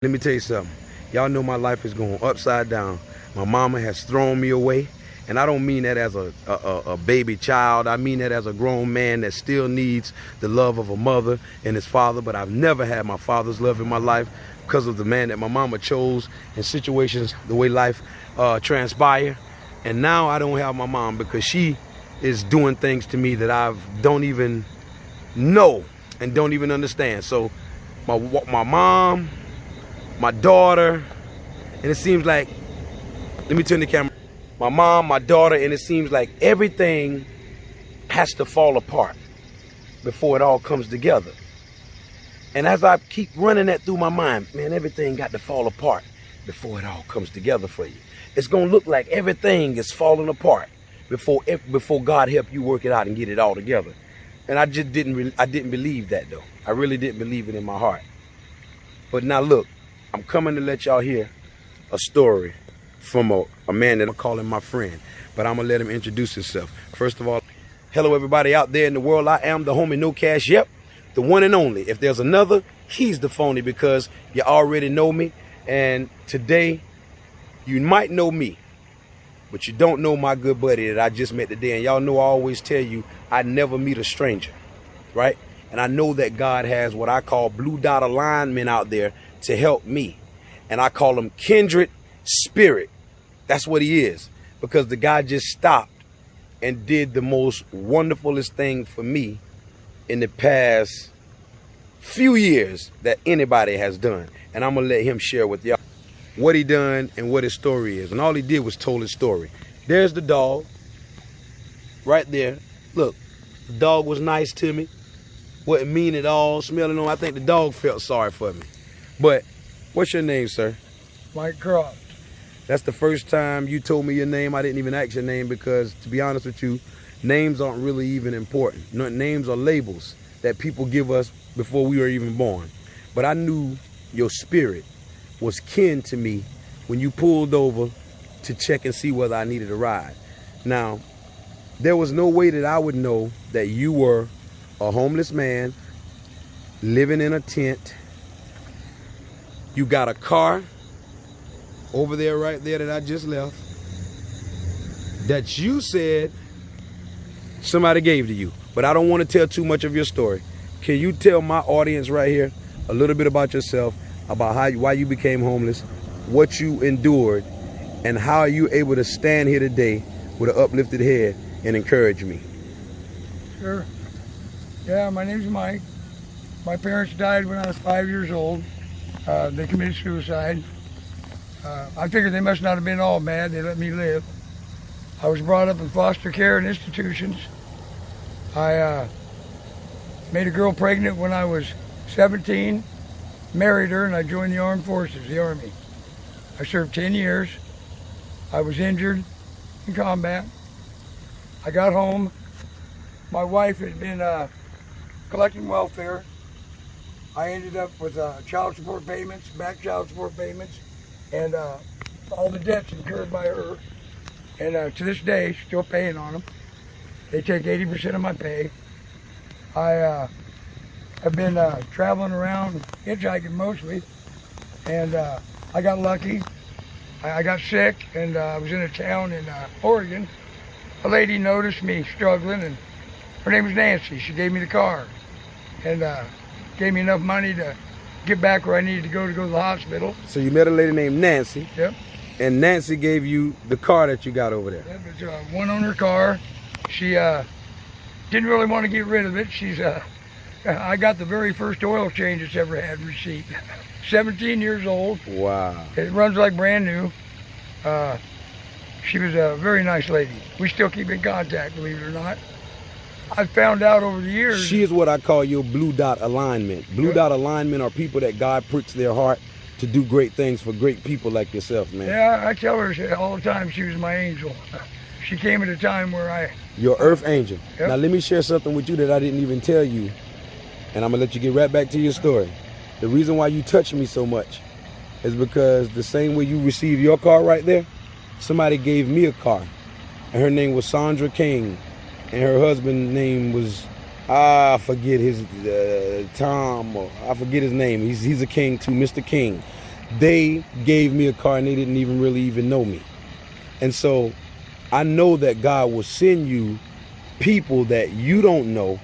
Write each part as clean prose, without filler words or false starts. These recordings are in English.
Let me tell you something. Y'all know my life is going upside down. My mama has thrown me away. And I don't mean that as a baby child. I mean that as a grown man that still needs the love of a mother and his father. But I've never had my father's love in my life because of the man that my mama chose and situations, the way life transpire. And now I don't have my mom because she is doing things to me that I don't even know and don't even understand. So my mom, my daughter, and it seems like, let me turn the camera. My mom, my daughter, and it seems like everything has to fall apart before it all comes together. And as I keep running that through my mind, man, everything got to fall apart before it all comes together for you. It's gonna look like everything is falling apart before God help you work it out and get it all together. And I just didn't believe that though. I really didn't believe it in my heart. But now look, I'm coming to let y'all hear a story from a man that I'm calling my friend, but I'm gonna let him introduce himself. First of all, hello everybody out there in the world. I am the homie No Cash, yep, the one and only. If there's another, he's the phony because you already know me. And today, you might know me, but you don't know my good buddy that I just met today. And y'all know I always tell you, I never meet a stranger, right? And I know that God has what I call blue dot alignment out there to help me. And I call him kindred spirit. That's what he is, because the guy just stopped and did the most wonderfulest thing for me in the past few years that anybody has done. And I'm gonna let him share with y'all what he done and what his story is. And all he did was told his story. There's the dog right there. Look, the dog was nice to me, wasn't mean at all, smelling on. I think the dog felt sorry for me. But what's your name, sir? Mike Croff. That's the first time you told me your name. I didn't even ask your name because, to be honest with you, names aren't really even important. Names are labels that people give us before we were even born. But I knew your spirit was kin to me when you pulled over to check and see whether I needed a ride. Now, there was no way that I would know that you were a homeless man living in a tent. You got a car over there, right there, that I just left, that you said somebody gave to you. But I don't want to tell too much of your story. Can you tell my audience right here a little bit about yourself, about why you became homeless, what you endured, and how are you able to stand here today with an uplifted head and encourage me? Sure. Yeah, my name's Mike. My parents died when I was 5 years old. They committed suicide. I figured they must not have been all mad. They let me live. I was brought up in foster care and institutions. I made a girl pregnant when I was 17, married her, and I joined the armed forces, the Army. I served 10 years. I was injured in combat. I got home. My wife had been collecting welfare. I ended up with child support payments, back child support payments, and all the debts incurred by her. And to this day, still paying on them. They take 80% of my pay. I have been traveling around, hitchhiking mostly, and I got lucky. I got sick, and I was in a town in Oregon. A lady noticed me struggling, and her name was Nancy. She gave me the car, and gave me enough money to get back where I needed to go to the hospital. So you met a lady named Nancy. Yep. And Nancy gave you the car that you got over there. Yep, it's a one-owner car. She didn't really want to get rid of it. I got the very first oil change it's ever had receipt. 17 years old. Wow. It runs like brand new. She was a very nice lady. We still keep in contact, believe it or not. I found out over the years. She is what I call your blue dot alignment. Blue dot alignment are people that God pricks their heart to do great things for great people like yourself, man. Yeah, I tell her all the time she was my angel. She came at a time where Your earth angel. Yep. Now let me share something with you that I didn't even tell you, and I'm gonna let you get right back to your story. The reason why you touched me so much is because the same way you received your car right there, somebody gave me a car, and her name was Sandra King, and her husband's name was I forget his Tom, or I forget his name. He's a king too, Mr. King. they gave me a car and they didn't even know me. And so I know that God will send you people that you don't know,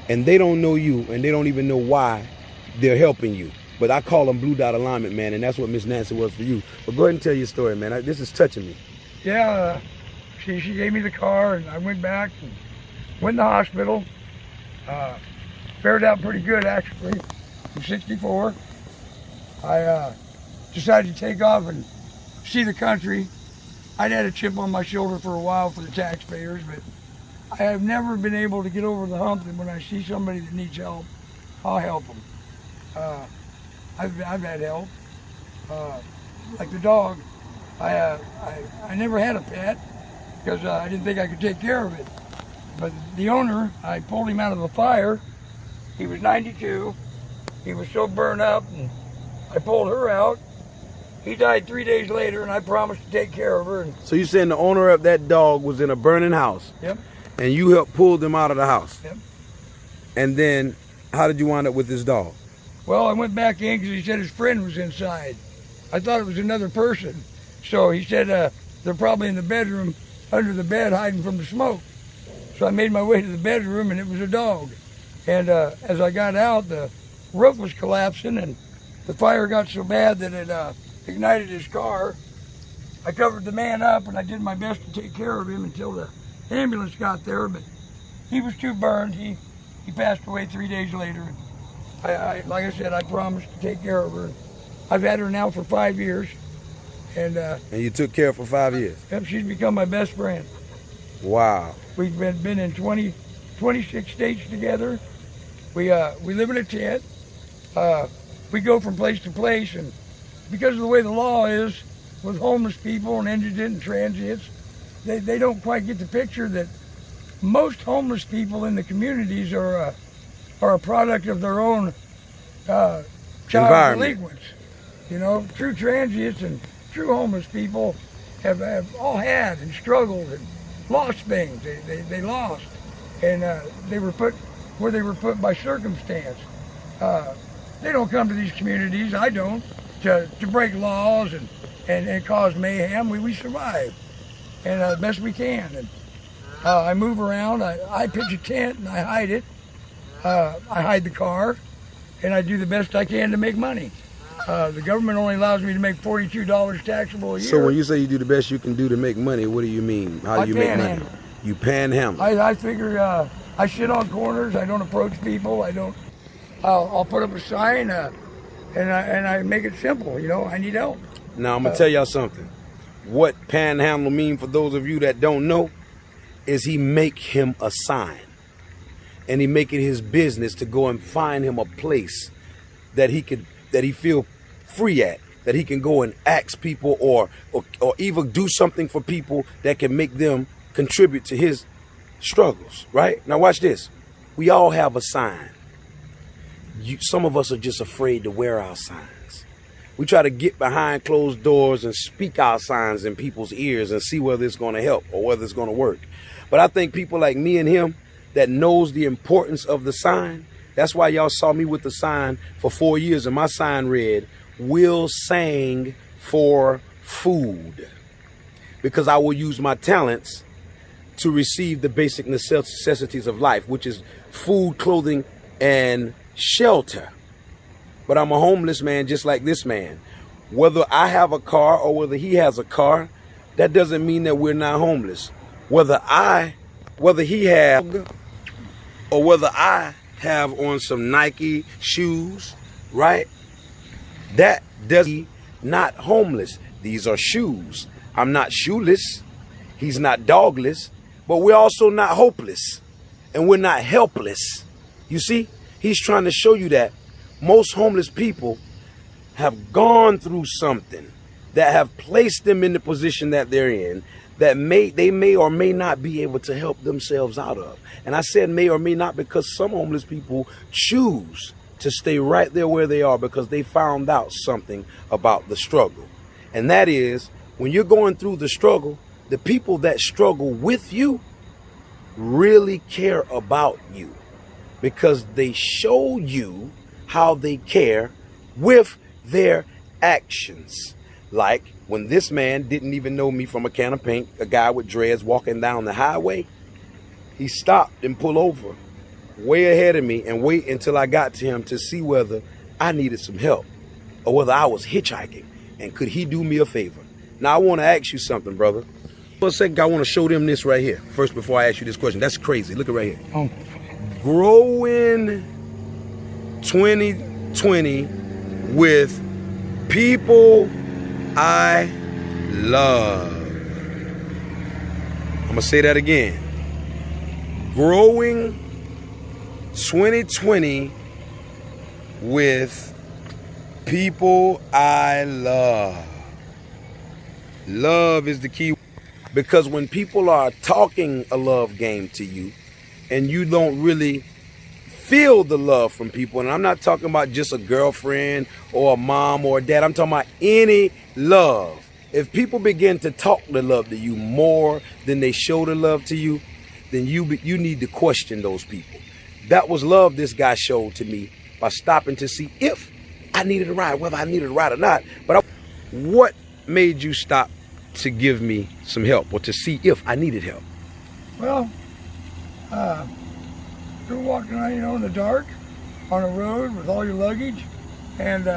and they don't know you, and they don't even know why they're helping you. But I call them blue dot alignment, man, and that's what Miss Nancy was for you. But go ahead and tell your story, man. This is touching me. Yeah, she gave me the car, and I went back and went to the hospital. Fared out pretty good, actually. I'm 64. I decided to take off and see the country. I'd had a chip on my shoulder for a while for the taxpayers, but I have never been able to get over the hump that when I see somebody that needs help, I'll help them. I've had help. Like the dog, I never had a pet because I didn't think I could take care of it. But the owner, I pulled him out of the fire. He was 92. He was so burned up, and I pulled her out. He died 3 days later, and I promised to take care of her. And so you're saying the owner of that dog was in a burning house? Yep. And you helped pull them out of the house? Yep. And then how did you wind up with this dog? Well, I went back in because he said his friend was inside. I thought it was another person. So he said they're probably in the bedroom under the bed hiding from the smoke. So I made my way to the bedroom, and it was a dog. And as I got out, the roof was collapsing, and the fire got so bad that it ignited his car. I covered the man up, and I did my best to take care of him until the ambulance got there, but he was too burned. He passed away 3 days later. Like I said, I promised to take care of her. I've had her now for 5 years. And you took care of her for 5 years? Yep, she's become my best friend. Wow. We've been in 26 states together. We live in a tent. We go from place to place, and because of the way the law is with homeless people and indigent and transients, they don't quite get the picture that most homeless people in the communities are a product of their own child delinquents. You know, true transients and true homeless people have all had and struggled and lost things. They lost, and they were put where they were put by circumstance. They don't come to these communities, I don't, to break laws and cause mayhem. We survive, and the best we can. And I move around. I pitch a tent and I hide it. I hide the car, and I do the best I can to make money. The government only allows me to make $42 taxable a year. So when you say you do the best you can do to make money, what do you mean? How do you make money? You panhandle. I figure I sit on corners. I don't approach people. I'll put up a sign, and I make it simple. You know, I need help. Now I'm gonna tell y'all something. What panhandle mean for those of you that don't know is he make him a sign, and he make it his business to go and find him a place that he feel free at, that he can go and ask people or even do something for people that can make them contribute to his struggles. Right now, watch this. We all have a sign. Some of us are just afraid to wear our signs. We try to get behind closed doors and speak our signs in people's ears and see whether it's going to help or whether it's going to work. But I think people like me and him that knows the importance of the sign, that's why y'all saw me with the sign for 4 years, and my sign read, "Will sang for food," because I will use my talents to receive the basic necessities of life, which is food, clothing, and shelter. But I'm a homeless man just like this man. Whether I have a car or whether he has a car, that doesn't mean that we're not homeless. Whether he have or whether I have on some Nike shoes, right? That does me not homeless. These are shoes. I'm not shoeless. He's not dogless, but we're also not hopeless, and we're not helpless. You see, he's trying to show you that most homeless people have gone through something that have placed them in the position that they're in, that they may or may not be able to help themselves out of. And I said may or may not because some homeless people choose to stay right there where they are because they found out something about the struggle. And that is, when you're going through the struggle, the people that struggle with you really care about you because they show you how they care with their actions. Like when this man didn't even know me from a can of paint, a guy with dreads walking down the highway, he stopped and pulled over way ahead of me and wait until I got to him to see whether I needed some help or whether I was hitchhiking and could he do me a favor. Now I want to ask you something, brother. For a second, I want to show them this right here first before I ask you this question. That's crazy. Look at right here. Oh. Growing 2020 with people I love. I'm going to say that again. Growing 2020 with people I love. Love is the key, because when people are talking a love game to you and you don't really feel the love from people, and I'm not talking about just a girlfriend or a mom or a dad, I'm talking about any love. If people begin to talk the love to you more than they show the love to you, then you need to question those people. That was love this guy showed to me by stopping to see if I needed a ride, whether I needed a ride or not. But what made you stop to give me some help or to see if I needed help? Well, you're walking around, in the dark on a road with all your luggage, and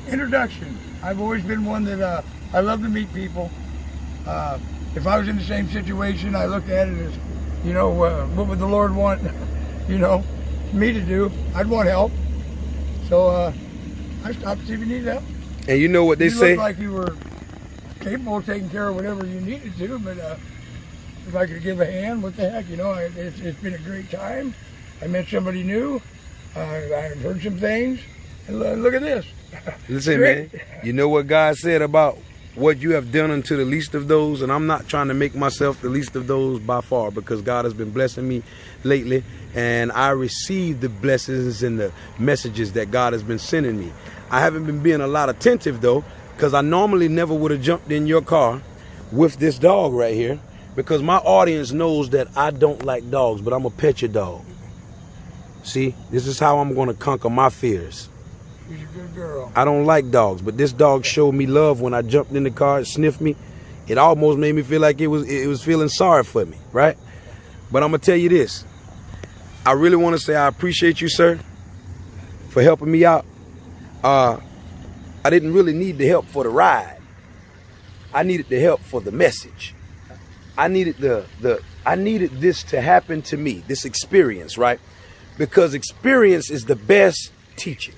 introduction. I've always been one that I love to meet people. If I was in the same situation, I looked at it as, what would the Lord want, me to do? I'd want help. So I stopped to see if you need help. And you know what they say? You looked like you were capable of taking care of whatever you needed to, but if I could give a hand, what the heck, it's been a great time. I met somebody new. I've heard some things, and look at this. Listen, man, you know what God said about what you have done unto the least of those, and I'm not trying to make myself the least of those by far, because God has been blessing me lately, and I received the blessings and the messages that God has been sending me. I haven't been being a lot attentive though, because I normally never would have jumped in your car with this dog right here, because my audience knows that I don't like dogs, but I'm gonna pet your dog. See, this is how I'm gonna conquer my fears. She's a good girl. I don't like dogs, but this dog showed me love when I jumped in the car. It sniffed me. It almost made me feel like it was feeling sorry for me, right? But I'm gonna tell you this. I really want to say I appreciate you, sir, for helping me out. I didn't really need the help for the ride. I needed the help for the message. I needed I needed this to happen to me, this experience, right? Because experience is the best teaching.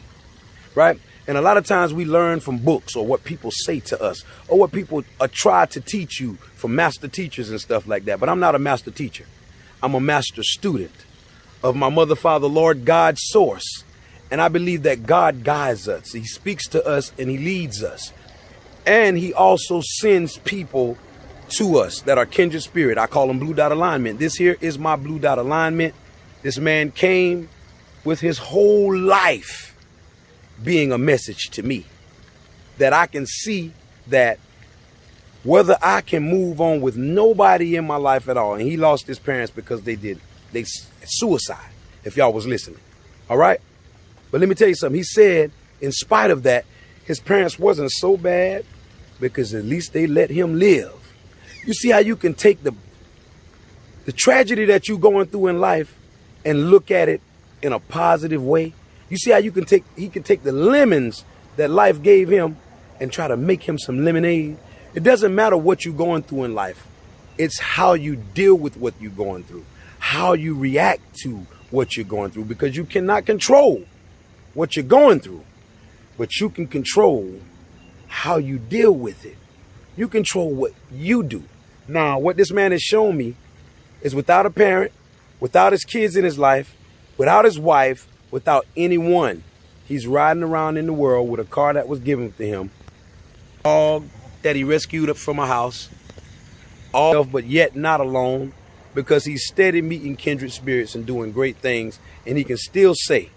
Right? And a lot of times we learn from books or what people say to us or what people try to teach you from master teachers and stuff like that. But I'm not a master teacher. I'm a master student of my mother, father, Lord, God's source. And I believe that God guides us. He speaks to us and he leads us. And he also sends people to us that are kindred spirit. I call them blue dot alignment. This here is my blue dot alignment. This man came with his whole life being a message to me, that I can see that whether I can move on with nobody in my life at all. And he lost his parents because they suicide, if y'all was listening. All right. But let me tell you something. He said, in spite of that, his parents wasn't so bad because at least they let him live. You see how you can take the tragedy that you're going through in life and look at it in a positive way? You see how he can take the lemons that life gave him and try to make him some lemonade? It doesn't matter what you're going through in life. It's how you deal with what you're going through, how you react to what you're going through, because you cannot control what you're going through, but you can control how you deal with it. You control what you do. Now, what this man has shown me is without a parent, without his kids in his life, without his wife, without anyone, he's riding around in the world with a car that was given to him, a dog that he rescued up from a house, all but yet not alone, because he's steady meeting kindred spirits and doing great things, and he can still say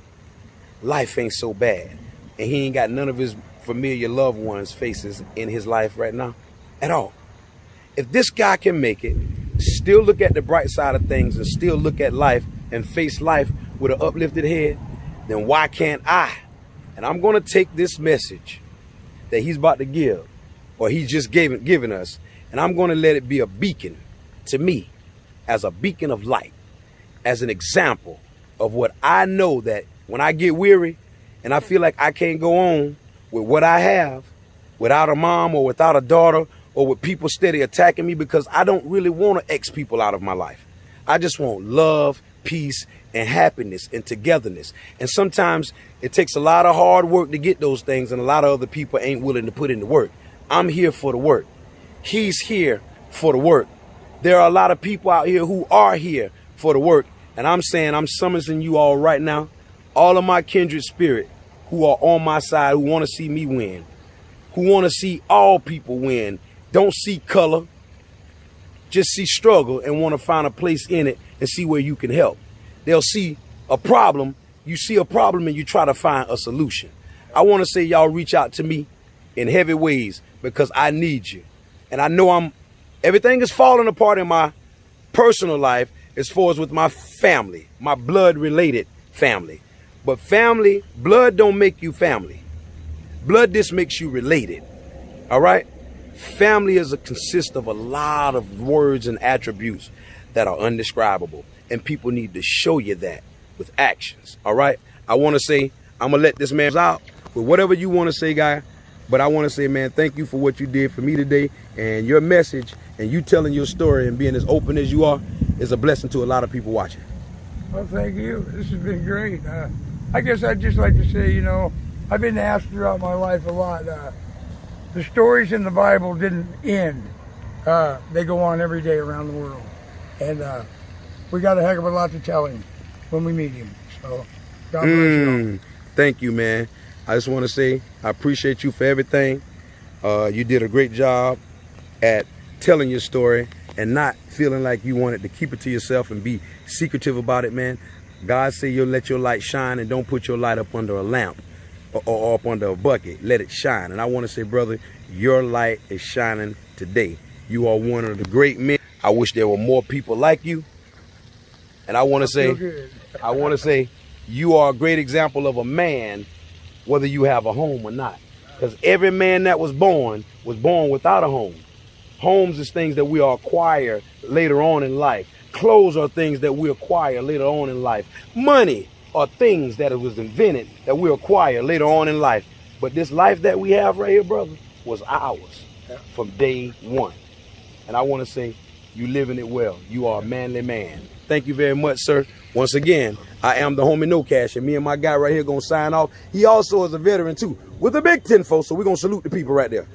life ain't so bad, and he ain't got none of his familiar loved ones' faces in his life right now at all. If this guy can make it, still look at the bright side of things and still look at life and face life with an uplifted head, then why can't I And I'm going to take this message that he's about to give, or he's just given us, and I'm going to let it be a beacon to me, as a beacon of light, as an example of what I know, that when I get weary and I feel like I can't go on with what I have, without a mom or without a daughter, or with people steady attacking me, because I don't really want to X people out of my life. I just want love, peace, and happiness and togetherness. And sometimes it takes a lot of hard work to get those things, and a lot of other people ain't willing to put in the work. I'm here for the work. He's here for the work. There are a lot of people out here who are here for the work. And I'm saying, I'm summoning you all right now, all of my kindred spirit who are on my side, who want to see me win, who want to see all people win. Don't see color, just see struggle, and want to find a place in it and see where you can help. They'll see a problem. You see a problem and you try to find a solution. I want to say y'all reach out to me in heavy ways, because I need you. And I know everything is falling apart in my personal life as far as with my family, my blood related family. But family, blood don't make you family. Blood just makes you related. All right? Family consists of a lot of words and attributes that are undescribable. And people need to show you that with actions. All right? I want to say, I'm going to let this man out with whatever you want to say, guy. But I want to say, man, thank you for what you did for me today. And your message and you telling your story and being as open as you are is a blessing to a lot of people watching. Well, thank you. This has been great. I guess I'd just like to say, I've been asked throughout my life a lot. The stories in the Bible didn't end. They go on every day around the world. And we got a heck of a lot to tell him when we meet him. So, God bless you. Thank you, man. I just want to say I appreciate you for everything. You did a great job at telling your story and not feeling like you wanted to keep it to yourself and be secretive about it, man. God said you'll let your light shine, and don't put your light up under a lamp or up under a bucket. Let it shine. And I want to say, brother, your light is shining today. You are one of the great men. I wish there were more people like you. And I want to say you are a great example of a man, whether you have a home or not. Because every man that was born without a home. Homes is things that we acquire later on in life. Clothes are things that we acquire later on in life. Money are things that it was invented that we acquire later on in life. But this life that we have right here, brother, was ours from day one. And I want to say, you living it well. You are a manly man. Thank you very much, sir. Once again, I am the homie No Cash, and me and my guy right here going to sign off. He also is a veteran, too, with a big 10-4, so we're going to salute the people right there.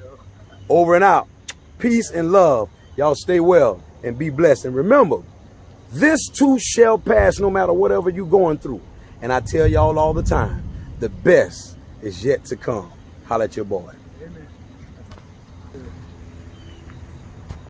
Over and out. Peace and love. Y'all stay well and be blessed. And remember, this too shall pass no matter whatever you're going through. And I tell y'all all the time, the best is yet to come. Holla at your boy. Amen.